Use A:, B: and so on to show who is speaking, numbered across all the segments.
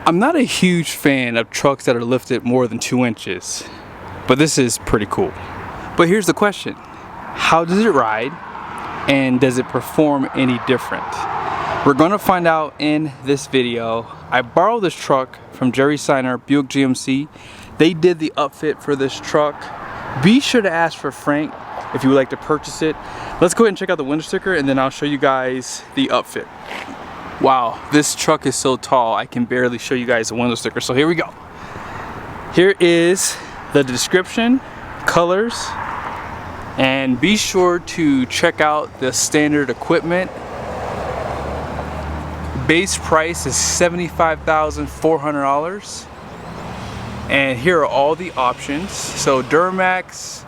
A: I'm not a huge fan of trucks that are lifted more than 2 inches, but this is pretty cool. But here's the question: how does it ride, and does it perform any different? We're gonna find out in this video. I borrowed this truck from Seiner, Buick GMC. They did the upfit for this truck. Be sure to ask for Frank if you would like to purchase it. Let's go ahead and check out the window sticker, and then I'll show you guys the upfit. Wow, this truck is so tall I can barely show you guys the window sticker, so here we go. Here is the description, colors, and be sure to check out the standard equipment. Base price is $75,400, and here are all the options. So Duramax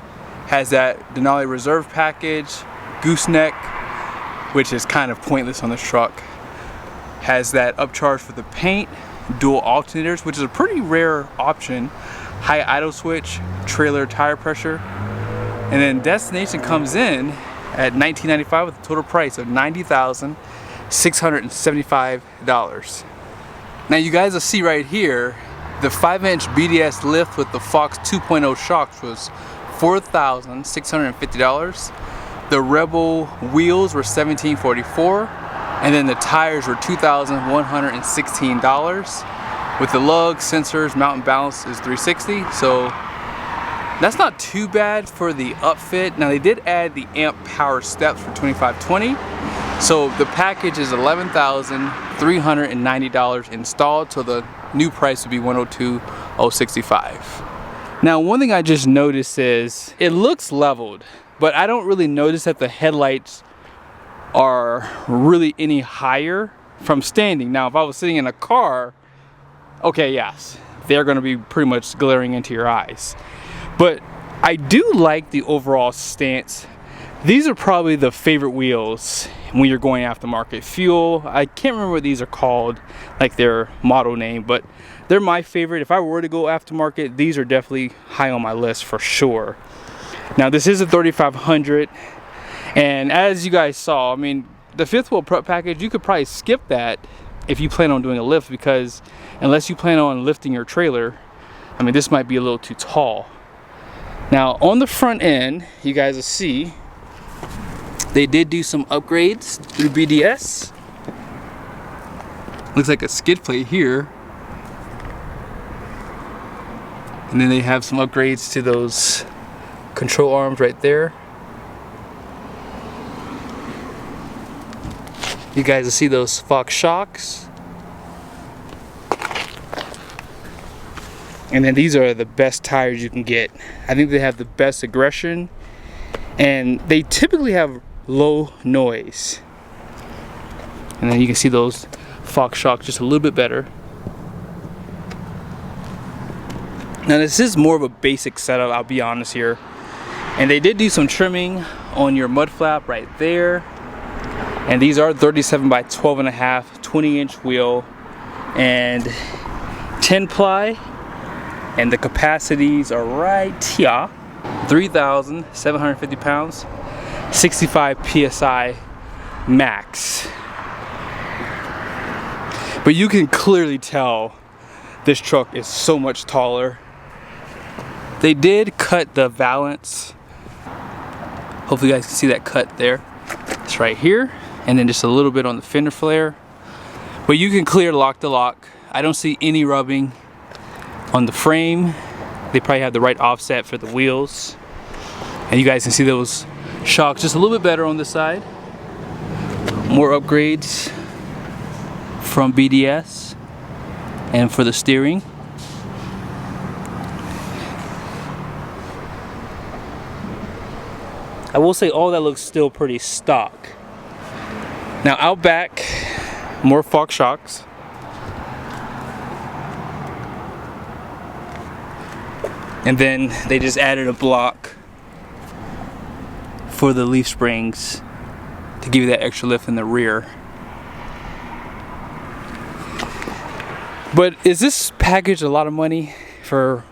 A: has that Denali reserve package. Gooseneck, which is kind of pointless on this truck, has that upcharge for the paint. Dual alternators, which is a pretty rare option. High idle switch, trailer tire pressure, and then Destination comes in at $1995 with a total price of $90,675. Now you guys will see right here, the 5-inch BDS lift with the Fox 2.0 shocks was $4,650. The Rebel wheels were $1,744, and then the tires were $2,116. With the lugs, sensors, mount and balance is $360. So that's not too bad for the upfit. Now they did add the amp power steps for $2,520. So the package is $11,390 installed. So the new price would be $102,065. Now one thing I just noticed is it looks leveled, but I don't really notice that the headlights are really any higher from standing. Now if I was sitting in a car, okay, yes, they're going to be pretty much glaring into your eyes. But I do like the overall stance. These are probably the favorite wheels when you're going aftermarket. Fuel, I can't remember what these are called, like their model name, but they're my favorite. If I were to go aftermarket, these are definitely high on my list for sure. Now this is a 3500, and as you guys saw, I mean, the fifth wheel prep package, you could probably skip that if you plan on doing a lift, because unless you plan on lifting your trailer, I mean, this might be a little too tall. Now on the front end, you guys will see they did do some upgrades through BDS. Looks like a skid plate here, and then they have some upgrades to those control arms right there. You guys will see those Fox shocks. And then these are the best tires you can get. I think they have the best aggression, and they typically have low noise. And then you can see those Fox shocks just a little bit better. Now this is more of a basic setup, I'll be honest here. And they did do some trimming on your mud flap right there. And these are 37 by 12.5, 20-inch wheel, and 10 ply. And the capacities are right here. 3,750 pounds, 65 PSI max. But you can clearly tell this truck is so much taller. They did cut the valance. Hopefully you guys can see that cut there. It's right here, and then just a little bit on the fender flare. But you can clear lock to lock. I don't see any rubbing on the frame. They probably have the right offset for the wheels. And you guys can see those shocks just a little bit better on this side. More upgrades from BDS. And for the steering, I will say all that looks still pretty stock. Now out back, more Fox shocks. And then they just added a block for the leaf springs to give you that extra lift in the rear. But is this package a lot of money for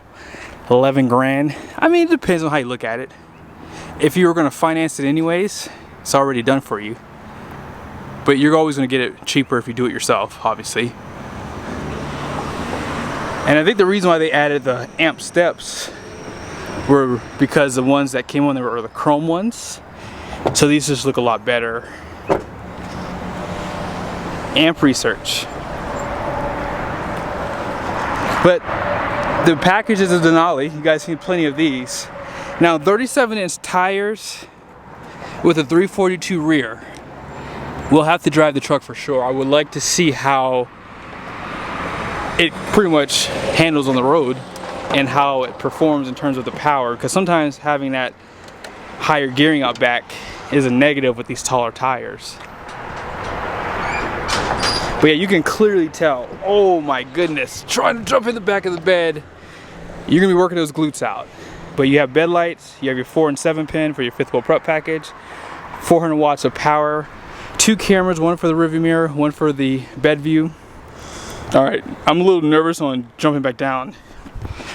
A: 11 grand? I mean, it depends on how you look at it. If you were going to finance it anyways, it's already done for you. But you're always going to get it cheaper if you do it yourself, obviously. And I think the reason why they added the amp steps were because the ones that came on there were the chrome ones. So these just look a lot better. Amp research. But the package is a Denali. You guys see plenty of these. Now 37-inch tires with a 342 rear. We'll have to drive the truck for sure. I would like to see how it pretty much handles on the road and how it performs in terms of the power, because sometimes having that higher gearing out back is a negative with these taller tires. But yeah, you can clearly tell, oh my goodness, trying to jump in the back of the bed, you're gonna be working those glutes out. But you have bed lights, you have your 4 and 7 pin for your fifth wheel prep package, 400 watts of power, 2 cameras, one for the rearview mirror, one for the bed view. All right, I'm a little nervous on jumping back down,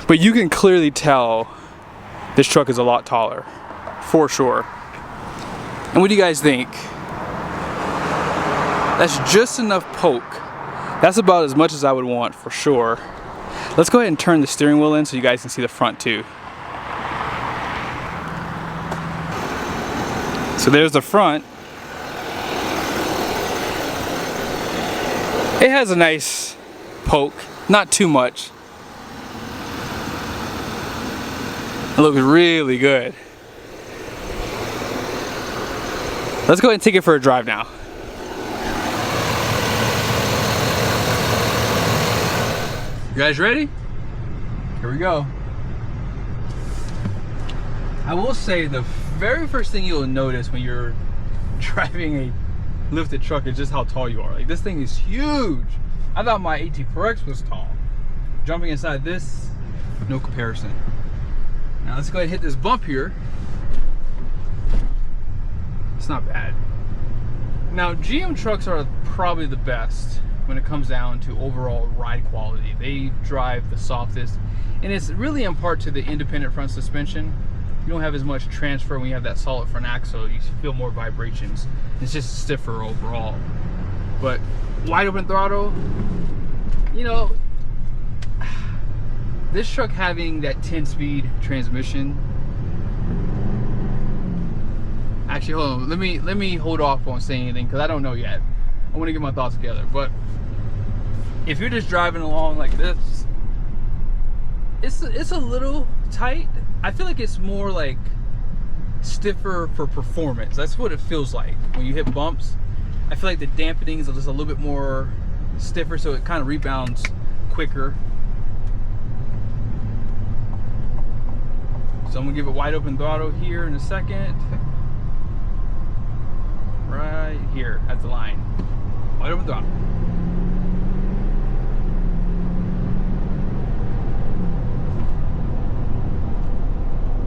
A: but you can clearly tell this truck is a lot taller, for sure. And what do you guys think? That's just enough poke. That's about as much as I would want, for sure. Let's go ahead and turn the steering wheel in so you guys can see the front too. So there's the front. It has a nice poke, not too much. It looks really good. Let's go ahead and take it for a drive now. You guys ready? Here we go. I will say the very first thing you'll notice when you're driving a lifted truck is just how tall you are. Like, this thing is huge. I thought my AT4X was tall. Jumping inside this, no comparison. Now let's go ahead and hit this bump here. It's not bad. Now GM trucks are probably the best when it comes down to overall ride quality. They drive the softest, and it's really in part to the independent front suspension. You don't have as much transfer when you have that solid front axle. You feel more vibrations. It's just stiffer overall. But wide open throttle, you know, this truck having that 10-speed transmission. Actually, hold on. Let me hold off on saying anything because I don't know yet. I want to get my thoughts together. But if you're just driving along like this, it's a little tight. I feel like it's more like stiffer for performance. That's what it feels like when you hit bumps. I feel like the dampening is just a little bit more stiffer, so it kind of rebounds quicker. So I'm gonna give it wide open throttle here in a second. Right here at the line. Wide open throttle.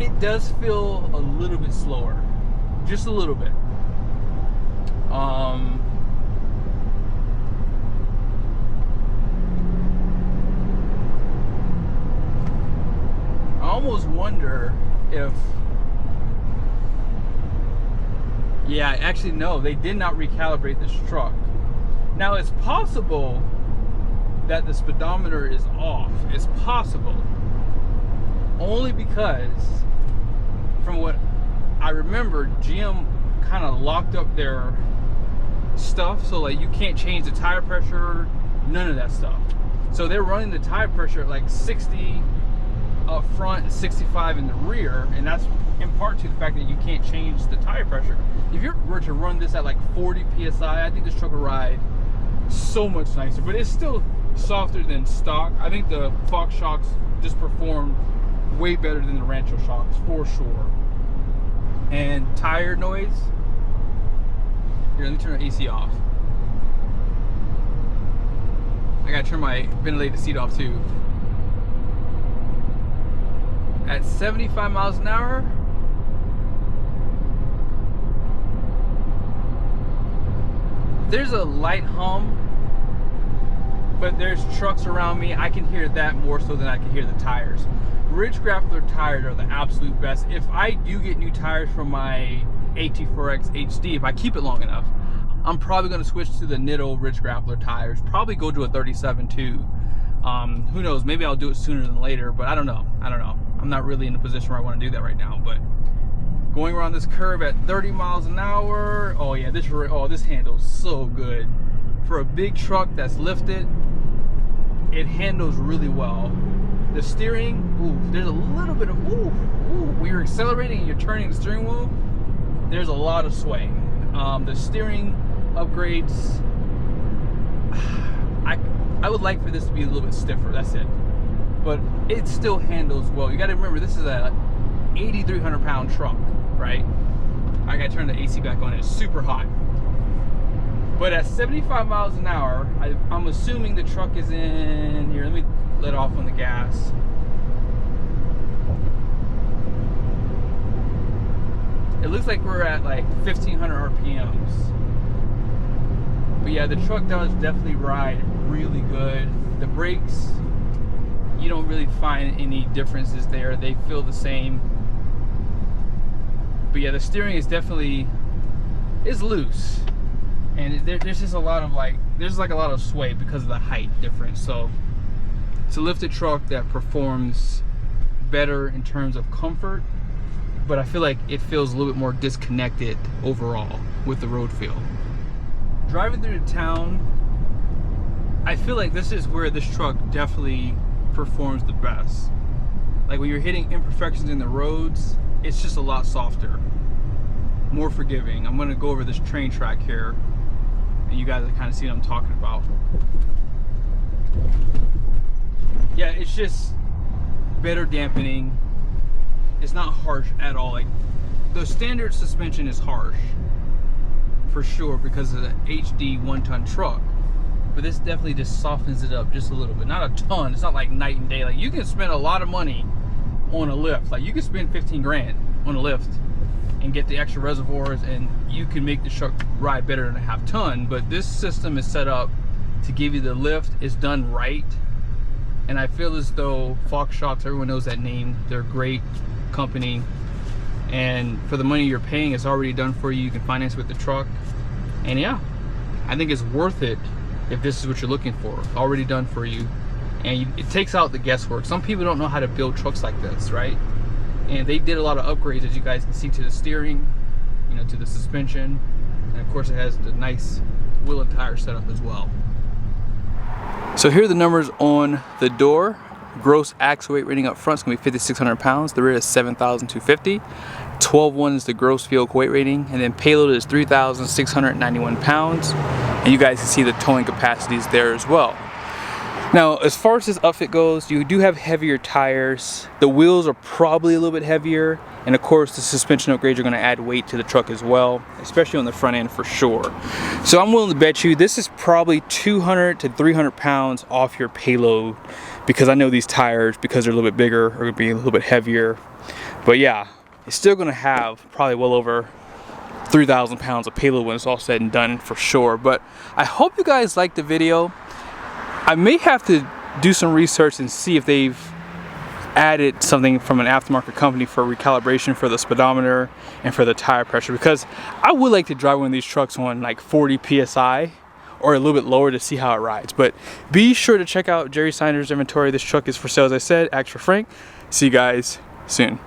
A: It does feel a little bit slower, just a little bit. I almost wonder if, yeah, actually no, they did not recalibrate this truck. Now it's possible that the speedometer is off. It's possible. Only because, from what I remember, GM kind of locked up their stuff, so like you can't change the tire pressure, none of that stuff. So they're running the tire pressure at like 60 up front and 65 in the rear, and that's in part to the fact that you can't change the tire pressure. If you were to run this at like 40 psi, I think this truck will ride so much nicer, but it's still softer than stock. I think the Fox shocks just performed way better than the Rancho shocks for sure. And tire noise, here, let me turn the AC off. I gotta turn my ventilated seat off too. At 75 miles an hour, there's a light hum, but there's trucks around me. I can hear that more so than I can hear the tires. Ridge Grappler tires are the absolute best. If I do get new tires from my AT4X HD, if I keep it long enough, I'm probably going to switch to the Nitto Ridge Grappler tires. Probably go to a 37 too. Who knows, maybe I'll do it sooner than later, but I don't know. I'm not really in a position where I want to do that right now. But going around this curve at 30 miles an hour, oh yeah, this handles so good. For a big truck that's lifted, it handles really well. The steering, ooh, there's a little bit of, when you're accelerating and you're turning the steering wheel, there's a lot of sway. The steering upgrades, I would like for this to be a little bit stiffer, that's it. But it still handles well. You gotta remember, this is a 8,300 pound truck, right? I gotta turn the AC back on, it's super hot. But at 75 miles an hour, I'm assuming the truck is in, here, let me let off on the gas. It looks like we're at like 1,500 RPMs. But yeah, the truck does definitely ride really good. The brakes, you don't really find any differences there. They feel the same. But yeah, the steering is definitely, it's loose. And there's just a lot of there's a lot of sway because of the height difference. So it's a lifted truck that performs better in terms of comfort, but I feel like it feels a little bit more disconnected overall with the road feel. Driving through the town, I feel like this is where this truck definitely performs the best. Like when you're hitting imperfections in the roads, it's just a lot softer, more forgiving. I'm gonna go over this train track here, and you guys kind of see what I'm talking about. Yeah, it's just better dampening. It's not harsh at all. Like the standard suspension is harsh for sure because of the HD 1-ton truck, but this definitely just softens it up just a little bit. Not a ton. It's not like night and day. Like you can spend a lot of money on a lift. Like you can spend 15 grand on a lift and get the extra reservoirs, and you can make the truck ride better than a half-ton. But this system is set up to give you the lift. It's done right, and I feel as though Fox Shocks, everyone knows that name, they're a great company, and for the money you're paying, it's already done for you. You can finance with the truck, and yeah, I think it's worth it if this is what you're looking for. Already done for you, and it takes out the guesswork. Some people don't know how to build trucks like this, right? And they did a lot of upgrades, as you guys can see, to the steering, you know, to the suspension, and of course it has the nice wheel and tire setup as well. So here are the numbers on the door. Gross axle weight rating up front is going to be 5,600 pounds. The rear is 7,250. 12.1 is the gross vehicle weight rating, and then payload is 3,691 pounds. And you guys can see the towing capacities there as well. Now, as far as this outfit goes, you do have heavier tires. The wheels are probably a little bit heavier, and of course the suspension upgrades are going to add weight to the truck as well, especially on the front end for sure. So I'm willing to bet you this is probably 200 to 300 pounds off your payload, because I know these tires, because they're a little bit bigger, are going to be a little bit heavier. But yeah, it's still going to have probably well over 3,000 pounds of payload when it's all said and done for sure. But I hope you guys liked the video. I may have to do some research and see if they've added something from an aftermarket company for recalibration for the speedometer and for the tire pressure, because I would like to drive one of these trucks on like 40 PSI or a little bit lower to see how it rides. But be sure to check out Jerry Seiner's inventory. This truck is for sale, as I said. Ask for Frank. See you guys soon.